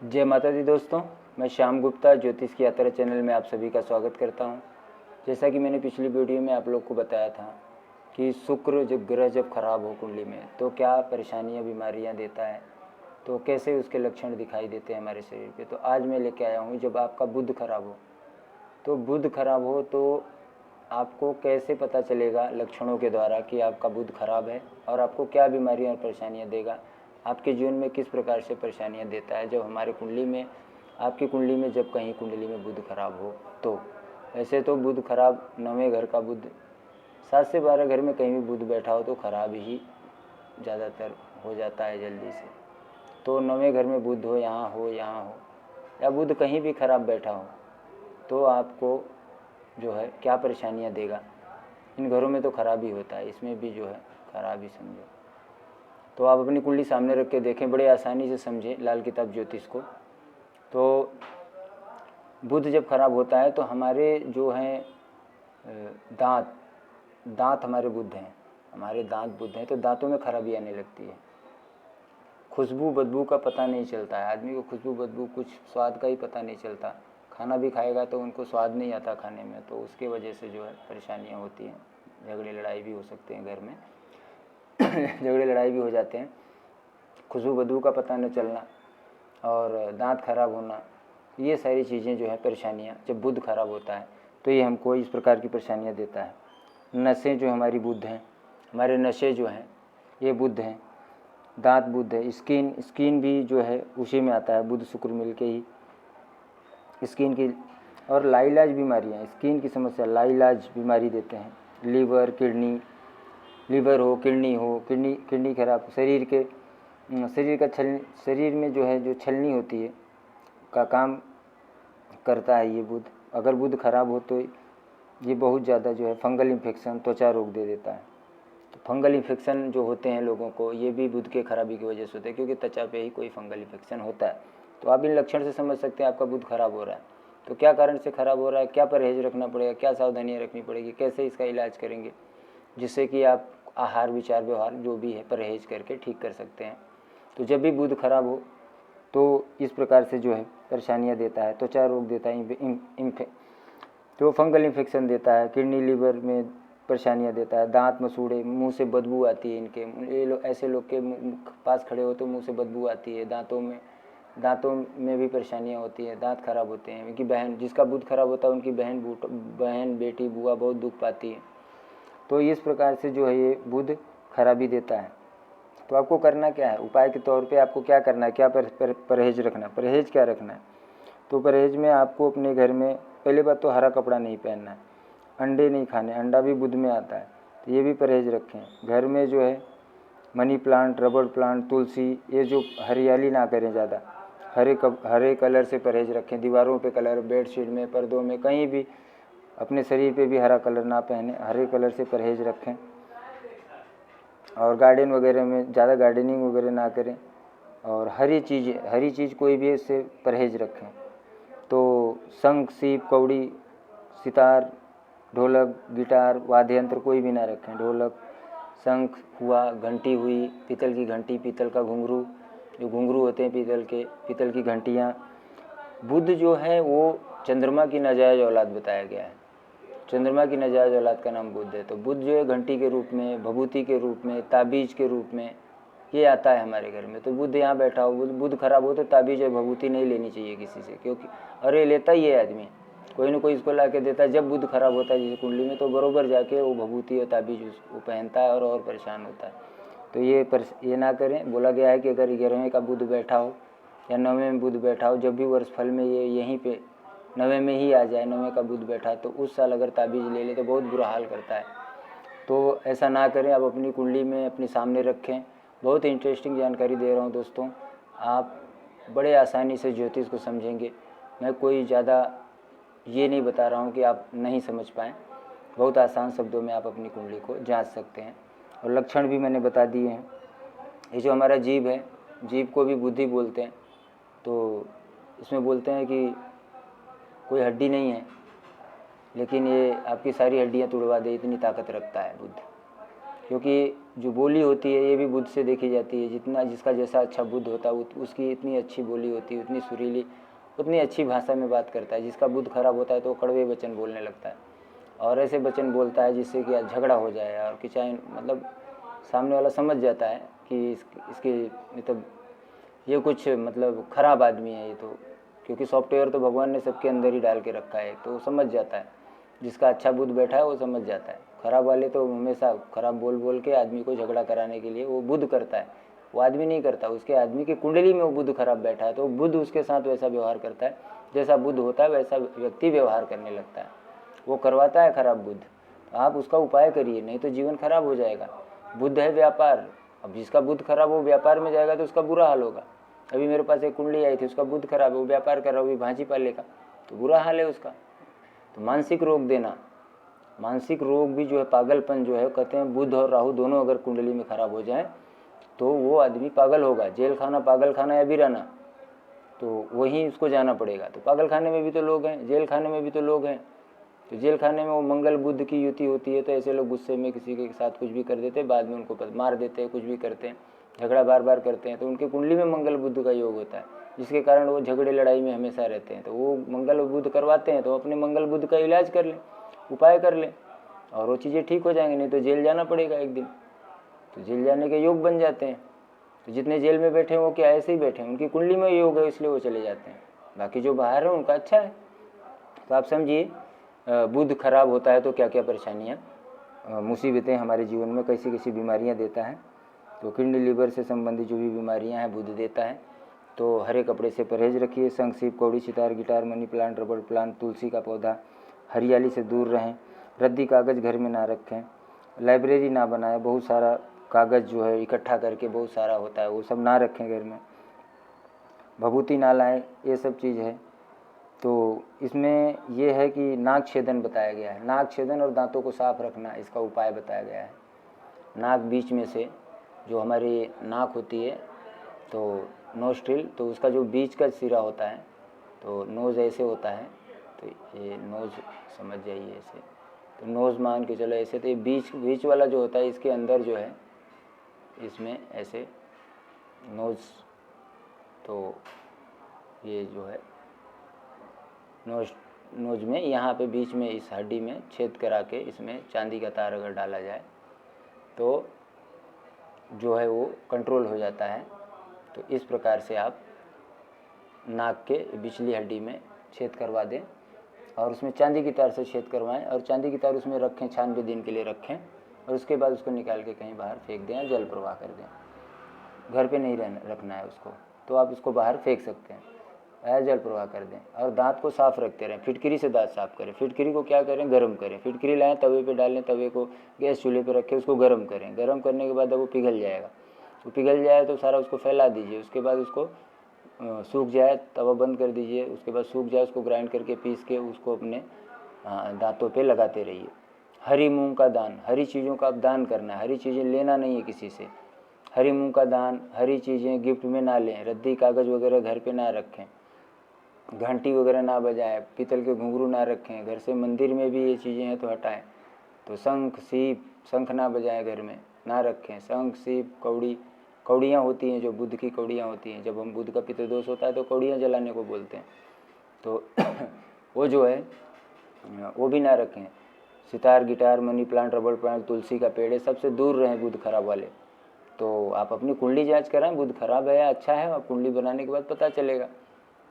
जय माता दी दोस्तों, मैं श्याम गुप्ता ज्योतिष की यात्रा चैनल में आप सभी का स्वागत करता हूं। जैसा कि मैंने पिछली वीडियो में आप लोग को बताया था कि शुक्र जब ग्रह जब खराब हो कुंडली में तो क्या परेशानियां बीमारियां देता है, तो कैसे उसके लक्षण दिखाई देते हैं हमारे शरीर पे। तो आज मैं लेके आया हूँ जब आपका बुध खराब हो, तो बुध खराब हो तो आपको कैसे पता चलेगा लक्षणों के द्वारा कि आपका बुध खराब है और आपको क्या बीमारियां और परेशानियां देगा, आपके जीवन में किस प्रकार से परेशानियां देता है जब हमारे कुंडली में, आपकी कुंडली में जब कहीं कुंडली में बुध खराब हो। तो ऐसे तो बुध खराब 9वें घर का बुध 7 से 12 घर में कहीं भी बुध बैठा हो तो खराब ही ज़्यादातर हो जाता है जल्दी से। तो 9वें घर में बुध हो, यहाँ हो या बुध कहीं भी खराब बैठा हो तो आपको जो है क्या परेशानियां देगा। इन घरों में तो खराब ही होता है, इसमें भी जो है खराब ही समझो। तो आप अपनी कुंडली सामने रख के देखें, बड़े आसानी से समझें लाल किताब ज्योतिष को। तो बुध जब खराब होता है तो हमारे जो हैं दांत हमारे बुध हैं, हमारे दांत बुध हैं, तो दांतों में खराबी आने लगती है। खुशबू बदबू का पता नहीं चलता है आदमी को, खुशबू बदबू कुछ स्वाद का ही पता नहीं चलता। खाना भी खाएगा तो उनको स्वाद नहीं आता खाने में, तो उसके वजह से जो है परेशानियां होती हैं। झगड़े लड़ाई भी हो सकते हैं घर में झगड़े लड़ाई भी हो जाते हैं। खुशबू बदबू का पता न चलना और दांत खराब होना, ये सारी चीज़ें जो है परेशानियां जब बुध खराब होता है तो ये हमको इस प्रकार की परेशानियां देता है। नसें जो हमारी बुध हैं, हमारे नशे जो हैं ये बुध हैं, दांत बुध है। स्किन भी जो है उसी में आता है, बुध शुक्र मिल के ही स्किन की। और लाइलाज बीमारियाँ, स्किन की समस्या लाइलाज बीमारी देते हैं। लीवर हो, किडनी खराब, शरीर में जो है जो छलनी होती है का काम करता है ये बुध। अगर बुध खराब हो तो ये बहुत ज़्यादा जो है फंगल इन्फेक्शन, त्वचा रोग दे देता है। तो फंगल इन्फेक्शन जो होते हैं लोगों को, ये भी बुध के खराबी की वजह से होते हैं, क्योंकि त्वचा पे ही कोई फंगल इन्फेक्शन होता है। तो आप इन लक्षण से समझ सकते हैं आपका बुध खराब हो रहा है। तो क्या कारण से खराब हो रहा है, क्या परहेज रखना पड़ेगा, क्या सावधानियाँ रखनी पड़ेगी, कैसे इसका इलाज करेंगे, जिससे कि आप आहार विचार व्यवहार जो भी है परहेज करके ठीक कर सकते हैं। तो जब भी बुध खराब हो तो इस प्रकार से जो है परेशानियाँ देता है, त्वचा रोग देता है, तो फंगल इन्फेक्शन देता है, किडनी लीवर में परेशानियाँ देता है, दांत मसूड़े, मुंह से बदबू आती है इनके, ये लोग ऐसे लोग के पास खड़े हो तो मुंह से बदबू आती है, दांतों में भी परेशानियाँ होती है, दांत खराब होते हैं। उनकी बहन, जिसका बुध खराब होता है उनकी बहन बेटी बुआ बहुत दुख पाती है। तो इस प्रकार से जो है ये बुध खराबी देता है। तो आपको करना क्या है, उपाय के तौर पे आपको क्या करना है, क्या परहेज रखना है, परहेज क्या रखना है। तो परहेज में आपको अपने घर में पहले बात तो हरा कपड़ा नहीं पहनना है, अंडे नहीं खाने, अंडा भी बुध में आता है, तो ये भी परहेज रखें। घर में जो है मनी प्लांट, रबड़ प्लांट, तुलसी, ये जो हरियाली ना करें ज़्यादा, हरे कलर से परहेज रखें। दीवारों पे कलर, बेडशीट में, पर्दों में, कहीं भी अपने शरीर पे भी हरा कलर ना पहने, हरे कलर से परहेज रखें। और गार्डन वगैरह में ज़्यादा गार्डनिंग वगैरह ना करें, और हरी चीज़ कोई भी इससे परहेज रखें। तो शंख, सीप, कौड़ी, सितार, ढोलक, गिटार, वाद्य यंत्र कोई भी ना रखें। ढोलक, शंख हुआ, घंटी हुई, पीतल की घंटी, पीतल का घुंघरू, जो घुंघरू होते हैं पीतल की घंटियाँ। बुध जो है वो चंद्रमा की नाजायज औलाद बताया गया है, चंद्रमा की नाजायज औलाद का नाम बुध है। तो बुध जो है घंटी के रूप में, भभूति के रूप में, ताबीज के रूप में ये आता है हमारे घर में। तो बुध यहाँ बैठा हो, बुध खराब हो तो ताबीज और भभूति नहीं लेनी चाहिए किसी से, क्योंकि अरे लेता ही है आदमी, कोई ना कोई इसको ला के देता है। जब बुध खराब होता है जैसे कुंडली में, तो बरोबर जाके वो भभूति और ताबीज वो पहनता है और परेशान होता है। तो ये ना करें। बोला गया है कि अगर 11वें का बुध बैठा हो या 9वें में बुध बैठा हो, जब भी वर्ष फल में ये यहीं पे 9वें में ही आ जाए, 9वें का बुध बैठा, तो उस साल अगर ताबीज ले ले तो बहुत बुरा हाल करता है। तो ऐसा ना करें, आप अपनी कुंडली में अपने सामने रखें। बहुत इंटरेस्टिंग जानकारी दे रहा हूँ दोस्तों, आप बड़े आसानी से ज्योतिष को समझेंगे। मैं कोई ज़्यादा ये नहीं बता रहा हूँ कि आप नहीं समझ पाएँ, बहुत आसान शब्दों में आप अपनी कुंडली को जांच सकते हैं। और लक्षण भी मैंने बता दिए हैं। ये जो हमारा जीभ है, जीभ को भी बुद्धि बोलते हैं। तो इसमें बोलते हैं कि कोई हड्डी नहीं है, लेकिन ये आपकी सारी हड्डियाँ तुड़वा दे, इतनी ताकत रखता है बुध। क्योंकि जो बोली होती है ये भी बुध से देखी जाती है। जितना जिसका जैसा अच्छा बुध होता है उसकी इतनी अच्छी बोली होती है, उतनी सुरीली, उतनी अच्छी भाषा में बात करता है। जिसका बुध खराब होता है तो वो कड़वे वचन बोलने लगता है और ऐसे वचन बोलता है जिससे कि झगड़ा हो जाए और कि चाहे मतलब सामने वाला समझ जाता है कि इसके मतलब ये कुछ मतलब खराब आदमी है ये, तो क्योंकि सॉफ्टवेयर तो भगवान ने सबके अंदर ही डाल के रखा है, तो वो समझ जाता है। जिसका अच्छा बुध बैठा है वो समझ जाता है। खराब वाले तो हमेशा खराब बोल बोल के आदमी को झगड़ा कराने के लिए वो बुध करता है, वो आदमी नहीं करता। उसके आदमी की कुंडली में वो बुध खराब बैठा है तो बुध उसके साथ वैसा व्यवहार करता है, जैसा बुध होता है वैसा व्यक्ति व्यवहार करने लगता है। वो करवाता है खराब बुध। तो आप उसका उपाय करिए, नहीं तो जीवन खराब हो जाएगा। बुध है व्यापार, अब जिसका बुध खराब हो व्यापार में जाएगा तो उसका बुरा हाल होगा। अभी मेरे पास एक कुंडली आई थी, उसका बुध खराब है, वो व्यापार कर रहा है, भांजी पालेगा, तो बुरा हाल है उसका। तो मानसिक रोग देना, मानसिक रोग भी जो है पागलपन जो है, कहते हैं बुध और राहु दोनों अगर कुंडली में खराब हो जाए तो वो आदमी पागल होगा। जेल खाना, पागल खाना या वीराना, तो वहीं उसको जाना पड़ेगा। तो पागल खाने में भी तो लोग हैं, जेल खाने में भी तो लोग हैं। तो जेल खाने में वो मंगल बुध की युति होती है, तो ऐसे लोग गुस्से में किसी के साथ कुछ भी कर देते हैं, बाद में उनको मार देते हैं, कुछ भी करते हैं, झगड़ा बार बार करते हैं। तो उनके कुंडली में मंगल बुध का योग होता है, जिसके कारण वो झगड़े लड़ाई में हमेशा रहते हैं। तो वो मंगल बुध करवाते हैं, तो अपने मंगल बुध का इलाज कर लें, उपाय कर लें और वो चीज़ें ठीक हो जाएंगी। नहीं तो जेल जाना पड़ेगा एक दिन, तो जेल जाने के योग बन जाते हैं। तो जितने जेल में बैठे हैं वो क्या ऐसे ही बैठे हैं, उनकी कुंडली में योग है इसलिए वो चले जाते हैं। बाकी जो बाहर है उनका अच्छा है। तो आप समझिए बुध खराब होता है तो क्या क्या परेशानियाँ मुसीबतें हमारे जीवन में कैसी कैसी बीमारियाँ देता है। तो किडनी लीवर से संबंधित जो भी बीमारियाँ हैं बुध देता है। तो हरे कपड़े से परहेज रखिए। शंख, सीप, कौड़ी, सितार, गिटार, मनी प्लांट, रबड़ प्लांट, तुलसी का पौधा, हरियाली से दूर रहें। रद्दी कागज़ घर में ना रखें। लाइब्रेरी ना बनाएं, बहुत सारा कागज़ जो है इकट्ठा करके बहुत सारा होता है वो सब ना रखें घर में। भभूति ना लाएं, ये सब चीज़ है। तो इसमें ये है कि नाक छेदन बताया गया है। नाक छेदन और दांतों को साफ रखना इसका उपाय बताया गया है। नाक बीच में से जो हमारी नाक होती है तो नोस्ट्रिल, तो उसका जो बीच का सिरा होता है, तो नोज़ ऐसे होता है, तो ये नोज़ समझ जाइए ऐसे, तो नोज़ मान के चलो ऐसे। तो ये बीच वाला जो होता है इसके अंदर जो है इसमें ऐसे नोज़, तो ये जो है नोज में यहाँ पे बीच में इस हड्डी में छेद करा के इसमें चांदी का तार अगर डाला जाए तो जो है वो कंट्रोल हो जाता है। तो इस प्रकार से आप नाक के बिचली हड्डी में छेद करवा दें और उसमें चांदी की तार से छेद करवाएं और चांदी की तार उसमें रखें, 96 दिन के लिए रखें और उसके बाद उसको निकाल के कहीं बाहर फेंक दें या जल प्रवाह कर दें। घर पे नहीं रखना है उसको, तो आप उसको बाहर फेंक सकते हैं या जल प्रवाह कर दें। और दांत को साफ रखते रहें, फिटकरी से दांत साफ करें। फिटकरी को क्या करें, गर्म करें। फिटकरी लाएं, तवे पे डालें, तवे को गैस चूल्हे पे रखें, उसको गर्म करें। गर्म करने के बाद अब वो पिघल जाएगा, वो पिघल जाए तो सारा उसको फैला दीजिए। उसके बाद उसको सूख जाए, तवा बंद कर दीजिए। उसके बाद सूख जाए उसको ग्राइंड करके पीस के उसको अपने दांतों पे लगाते रहिए। हरी मूंग का दान, हरी चीज़ों का आप दान करना है, हरी चीज़ें लेना नहीं है किसी से। हरी मूंग का दान, हरी चीज़ें गिफ्ट में ना लें, रद्दी कागज़ वगैरह घर पे ना रखें, घंटी वगैरह ना बजाएं, पीतल के घुंघरू ना रखें घर से। मंदिर में भी ये चीज़ें हैं तो हटाएं। तो शंख, सीप, शंख ना बजाएं, घर में ना रखें। शंख, सीप, कौड़ियाँ होती हैं जो बुध की कौड़ियाँ होती हैं, जब हम बुध का पितृदोष होता है तो कौड़ियाँ जलाने को बोलते हैं, तो वो जो है वो भी ना रखें। सितार, गिटार, मनी प्लांट, रबड़ प्लांट, तुलसी का पेड़ है, सबसे दूर रहें बुध खराब वाले। तो आप अपनी कुंडली जांच कराएं, बुध खराब है या अच्छा है, आप कुंडली बनाने के बाद पता चलेगा।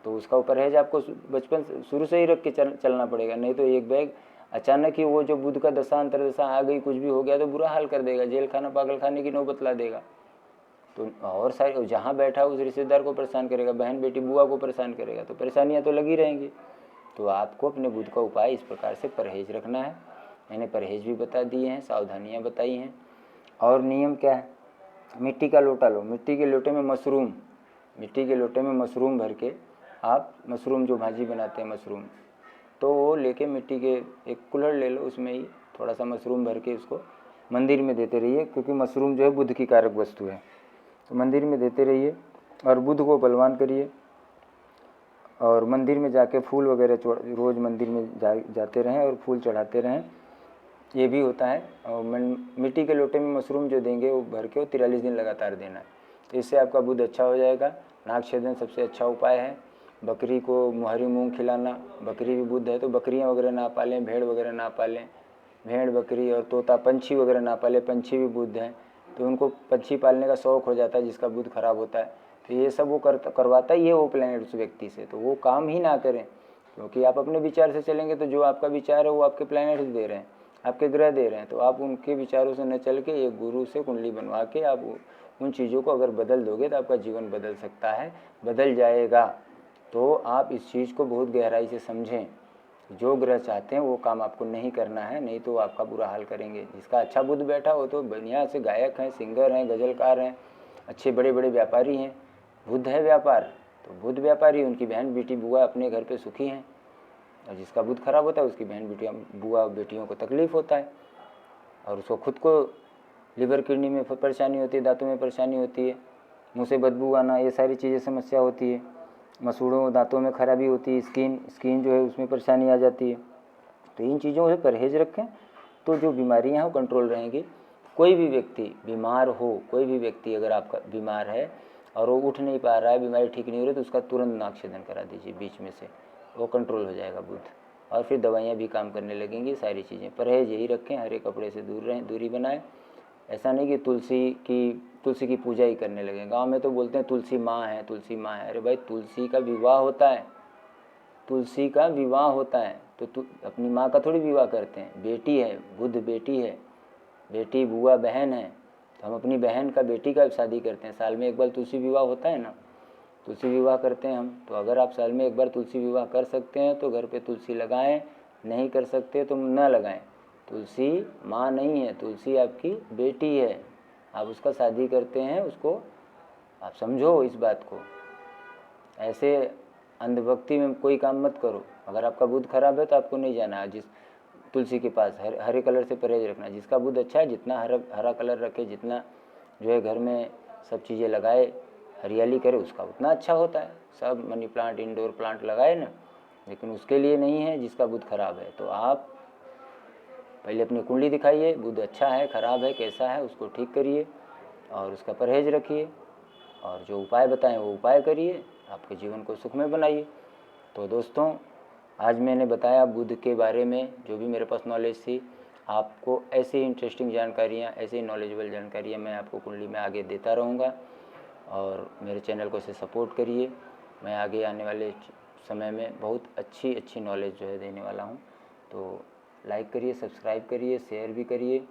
तो उसका परहेज आपको बचपन शुरू से ही रख के चलना पड़ेगा। नहीं तो एक बैग अचानक ही वो जो बुध का दशा अंतरदशा आ गई, कुछ भी हो गया तो बुरा हाल कर देगा, जेल खाना, पागल खाने की नौबत ला देगा। तो और सारे जहाँ बैठा उस रिश्तेदार को परेशान करेगा, बहन बेटी बुआ को परेशान करेगा, तो परेशानियाँ तो लगी रहेंगी। तो आपको अपने बुध का उपाय इस प्रकार से परहेज रखना है। मैंने परहेज भी बता दिए हैं, सावधानियाँ बताई हैं। और नियम क्या है, मिट्टी का लोटा लो, मिट्टी के लोटे में मशरूम, मिट्टी के लोटे में मशरूम भर के आप, मशरूम जो भाजी बनाते हैं मशरूम, तो वो लेके मिट्टी के एक कुल्हड़ ले लो, उसमें ही थोड़ा सा मशरूम भर के उसको मंदिर में देते रहिए, क्योंकि मशरूम जो है बुध की कारक वस्तु है। तो मंदिर में देते रहिए और बुध को बलवान करिए। और मंदिर में जाके फूल वगैरह रोज़ मंदिर में जाते रहें और फूल चढ़ाते रहें। ये भी होता है। और मिट्टी के लोटे में मशरूम जो देंगे वो भर के 43 दिन लगातार देना है, तो इससे आपका बुध अच्छा हो जाएगा। नाक छेदन सबसे अच्छा उपाय है। बकरी को मुहरी मूंग खिलाना, बकरी भी बुध है तो बकरियां वगैरह ना पालें, भेड़ वगैरह ना पालें, भेड़ बकरी और तोता पंछी वगैरह ना पालें, पंछी भी बुध हैं तो उनको पंछी पालने का शौक़ हो जाता है जिसका बुध खराब होता है। तो ये सब वो करवाता ही है वो प्लैनेट उस व्यक्ति से, तो वो काम ही ना करें, क्योंकि आप अपने विचार से चलेंगे तो जो आपका विचार है वो आपके प्लैनेट्स दे रहे हैं, आपके ग्रह दे रहे हैं, तो आप उनके विचारों से न चल के एक गुरु से कुंडली बनवा के आप उन चीज़ों को अगर बदल दोगे तो आपका जीवन बदल सकता है, बदल जाएगा। तो आप इस चीज़ को बहुत गहराई से समझें। जो ग्रह चाहते हैं वो काम आपको नहीं करना है, नहीं तो आपका बुरा हाल करेंगे। जिसका अच्छा बुध बैठा हो तो बढ़िया से गायक हैं, सिंगर हैं, गज़लकार हैं, अच्छे बड़े बड़े व्यापारी हैं। बुध है व्यापार, तो बुध व्यापारी, उनकी बहन बेटी बुआ अपने घर पे सुखी हैं। और जिसका बुध खराब होता है उसकी बहन बेटियाँ बुआ बेटियों को तकलीफ़ होता है, और उसको खुद को लिवर किडनी में परेशानी होती है, दांतों में परेशानी होती है, मुँह से बदबू आना, ये सारी चीज़ें समस्या होती है। मसूड़ों दांतों में खराबी होती है, स्किन जो है उसमें परेशानी आ जाती है। तो इन चीज़ों से परहेज़ रखें तो जो बीमारियां हैं वो कंट्रोल रहेंगी। कोई भी व्यक्ति बीमार हो, कोई भी व्यक्ति अगर आपका बीमार है और वो उठ नहीं पा रहा है, बीमारी ठीक नहीं हो रही, तो उसका तुरंत नाक छेदन करा दीजिए बीच में से, वो कंट्रोल हो जाएगा बुध, और फिर दवाइयाँ भी काम करने लगेंगी। सारी चीज़ें परहेज़ यही रखें, हरे कपड़े से दूर रहें, दूरी बनाएं। ऐसा नहीं कि तुलसी की पूजा ही करने लगे। गांव में तो बोलते हैं तुलसी माँ है, तुलसी माँ है। अरे भाई, तुलसी का विवाह होता है, तुलसी का विवाह होता है, तो अपनी माँ का थोड़ी विवाह करते हैं। बेटी है, बुध बेटी है, बेटी बुआ बहन है, तो हम अपनी बहन का बेटी का शादी करते हैं। साल में एक बार तुलसी विवाह होता है ना, तुलसी विवाह करते हैं हम। तो अगर आप साल में एक बार तुलसी विवाह कर सकते हैं तो घर पे तुलसी लगाएं, नहीं कर सकते तो न लगाएं। तुलसी माँ नहीं है, तुलसी आपकी बेटी है। आप उसका शादी करते हैं, उसको आप समझो इस बात को। ऐसे अंधभक्ति में कोई काम मत करो। अगर आपका बुध खराब है तो आपको नहीं जाना है जिस तुलसी के पास। हरे कलर से परहेज रखना। जिसका बुध अच्छा है, जितना हरा कलर रखे, जितना जो है घर में सब चीज़ें लगाए, हरियाली करे, उसका उतना अच्छा होता है। सब मनी प्लांट, इंडोर प्लांट लगाए ना, लेकिन उसके लिए नहीं है जिसका बुध खराब है। तो आप पहले अपनी कुंडली दिखाइए, बुध अच्छा है खराब है कैसा है, उसको ठीक करिए और उसका परहेज रखिए, और जो उपाय बताएं वो उपाय करिए, आपके जीवन को सुखमय बनाइए। तो दोस्तों, आज मैंने बताया बुध के बारे में जो भी मेरे पास नॉलेज थी। आपको ऐसी इंटरेस्टिंग जानकारियाँ, ऐसी नॉलेजेबल जानकारियाँ मैं आपको कुंडली में आगे देता रहूँगा, और मेरे चैनल को इसे सपोर्ट करिए। मैं आगे आने वाले समय में बहुत अच्छी नॉलेज जो है देने वाला हूँ। तो लाइक करिए, सब्सक्राइब करिए, शेयर भी करिए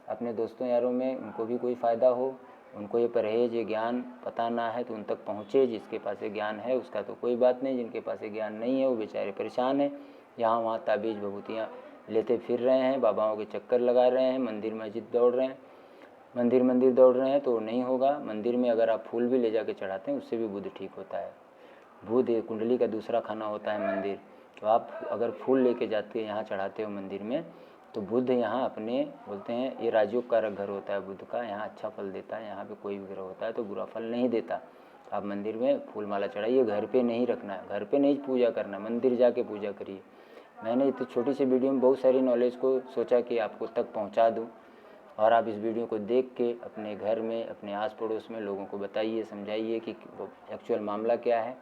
अपने दोस्तों यारों में, उनको भी कोई फ़ायदा हो। उनको ये परहेज, ये ज्ञान पता ना है तो उन तक पहुँचे। जिसके पास ये ज्ञान है उसका तो कोई बात नहीं, जिनके पास ये ज्ञान नहीं है वो बेचारे परेशान हैं, यहाँ वहाँ ताबीज़ भभूतियाँ लेते फिर रहे हैं, बाबाओं के चक्कर लगा रहे हैं, मंदिर मस्जिद दौड़ रहे हैं, मंदिर दौड़ रहे हैं, तो नहीं होगा। मंदिर में अगर आप फूल भी ले जाके चढ़ाते हैं उससे भी बुध ठीक होता है। बुध कुंडली का दूसरा खाना होता है मंदिर। तो आप अगर फूल लेके जाते हैं, यहाँ चढ़ाते हो मंदिर में, तो बुध यहाँ अपने, बोलते हैं ये राजयोग का घर होता है बुध का, यहाँ अच्छा फल देता है। यहाँ पे कोई भी ग्रह होता है तो बुरा फल नहीं देता। आप मंदिर में फूल माला चढ़ाइए, घर पे नहीं रखना है, घर पे नहीं पूजा करना, मंदिर जाके पूजा करिए। मैंने इतनी छोटी सी वीडियो में बहुत सारी नॉलेज को सोचा कि आपको तक पहुँचा दूँ, और आप इस वीडियो को देख के अपने घर में, अपने आस पड़ोस में लोगों को बताइए, समझाइए कि एक्चुअल मामला क्या है।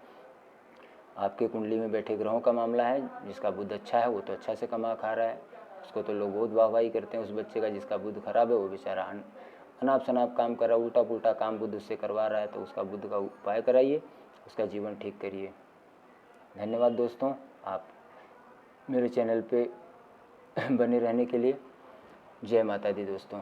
आपके कुंडली में बैठे ग्रहों का मामला है। जिसका बुध अच्छा है वो तो अच्छा से कमा खा रहा है, उसको तो लोग बहुत वाहवाही करते हैं उस बच्चे का। जिसका बुध खराब है वो बेचारा अनाप शनाप काम कर रहा है, उल्टा पुल्टा काम बुध उससे करवा रहा है। तो उसका बुध का उपाय कराइए, उसका जीवन ठीक करिए। धन्यवाद दोस्तों, आप मेरे चैनल पे बने रहने के लिए। जय माता दी दोस्तों।